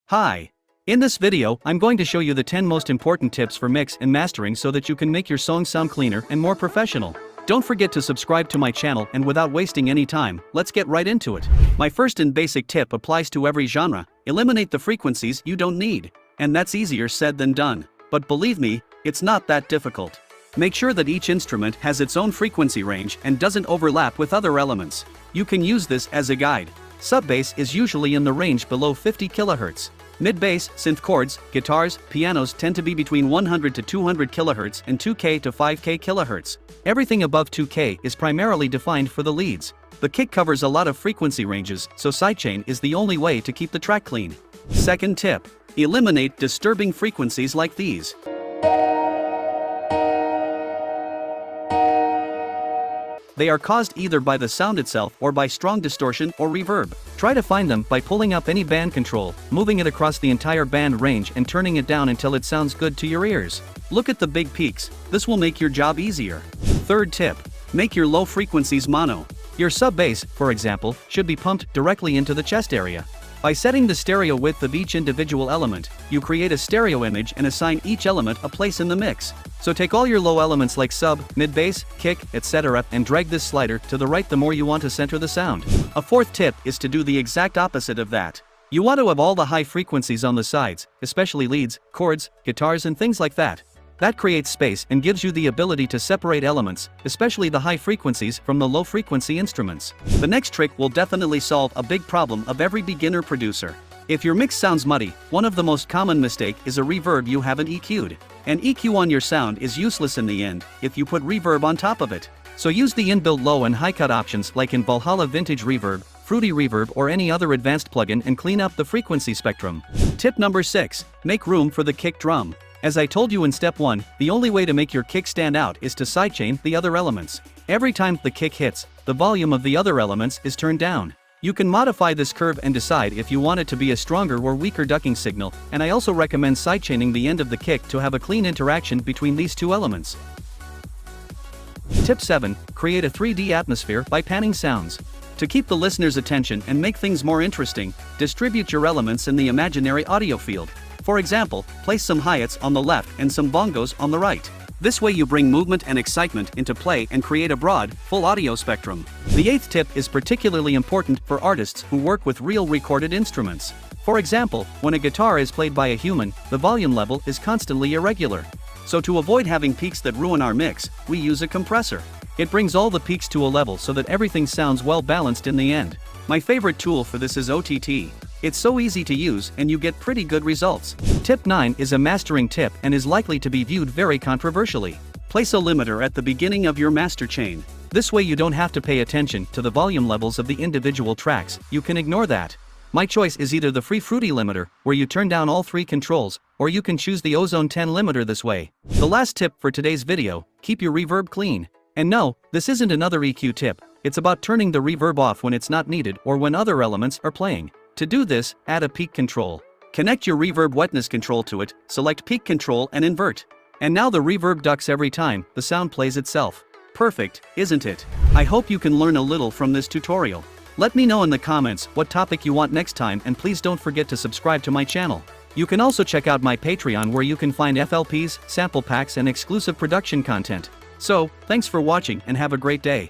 Hi. In this video, I'm going to show you the 10 most important tips for mix and mastering so that you can make your songs sound cleaner and more professional. Don't forget to subscribe to my channel, and without wasting any time, let's get right into it. My first and basic tip applies to every genre: eliminate the frequencies you don't need. And that's easier said than done. But believe me, it's not that difficult. Make sure that each instrument has its own frequency range and doesn't overlap with other elements. You can use this as a guide. Sub-bass is usually in the range below 50 kHz. Mid-bass, synth chords, guitars, pianos tend to be between 100 to 200 kHz and 2K to 5K kHz. Everything above 2K is primarily defined for the leads. The kick covers a lot of frequency ranges, so sidechain is the only way to keep the track clean. Second tip: eliminate disturbing frequencies like these. They are caused either by the sound itself or by strong distortion or reverb. Try to find them by pulling up any band control, moving it across the entire band range and turning it down until it sounds good to your ears. Look at the big peaks. This will make your job easier. Third tip: make your low frequencies mono. Your sub-bass, for example, should be pumped directly into the chest area. By setting the stereo width of each individual element, you create a stereo image and assign each element a place in the mix. So take all your low elements like sub, mid-bass, kick, etc. and drag this slider to the right the more you want to center the sound. A fourth tip is to do the exact opposite of that. You want to have all the high frequencies on the sides, especially leads, chords, guitars and things like that. That creates space and gives you the ability to separate elements, especially the high frequencies, from the low frequency instruments. The next trick will definitely solve a big problem of every beginner producer. If your mix sounds muddy, one of the most common mistakes is a reverb you haven't EQ'd. An EQ on your sound is useless in the end if you put reverb on top of it. So use the inbuilt low and high cut options like in Valhalla Vintage Reverb, Fruity Reverb or any other advanced plugin and clean up the frequency spectrum. Tip number 6: make room for the kick drum. As I told you in step 1, the only way to make your kick stand out is to sidechain the other elements. Every time the kick hits, the volume of the other elements is turned down. You can modify this curve and decide if you want it to be a stronger or weaker ducking signal, and I also recommend sidechaining the end of the kick to have a clean interaction between these two elements. Tip 7: create a 3D atmosphere by panning sounds. To keep the listener's attention and make things more interesting, distribute your elements in the imaginary audio field. For example, place some hi-hats on the left and some bongos on the right. This way you bring movement and excitement into play and create a broad, full audio spectrum. The 8th tip is particularly important for artists who work with real recorded instruments. For example, when a guitar is played by a human, the volume level is constantly irregular. So to avoid having peaks that ruin our mix, we use a compressor. It brings all the peaks to a level so that everything sounds well balanced in the end. My favorite tool for this is OTT. It's so easy to use and you get pretty good results. Tip 9 is a mastering tip and is likely to be viewed very controversially. Place a limiter at the beginning of your master chain. This way you don't have to pay attention to the volume levels of the individual tracks, you can ignore that. My choice is either the free Fruity limiter, where you turn down all 3 controls, or you can choose the Ozone 10 limiter this way. The last tip for today's video: keep your reverb clean. And no, this isn't another EQ tip, it's about turning the reverb off when it's not needed or when other elements are playing. To do this, add a peak control. Connect your reverb wetness control to it, select peak control and invert. And now the reverb ducks every time the sound plays itself. Perfect, isn't it? I hope you can learn a little from this tutorial. Let me know in the comments what topic you want next time, and please don't forget to subscribe to my channel. You can also check out my Patreon, where you can find FLPs, sample packs and exclusive production content. So, thanks for watching and have a great day.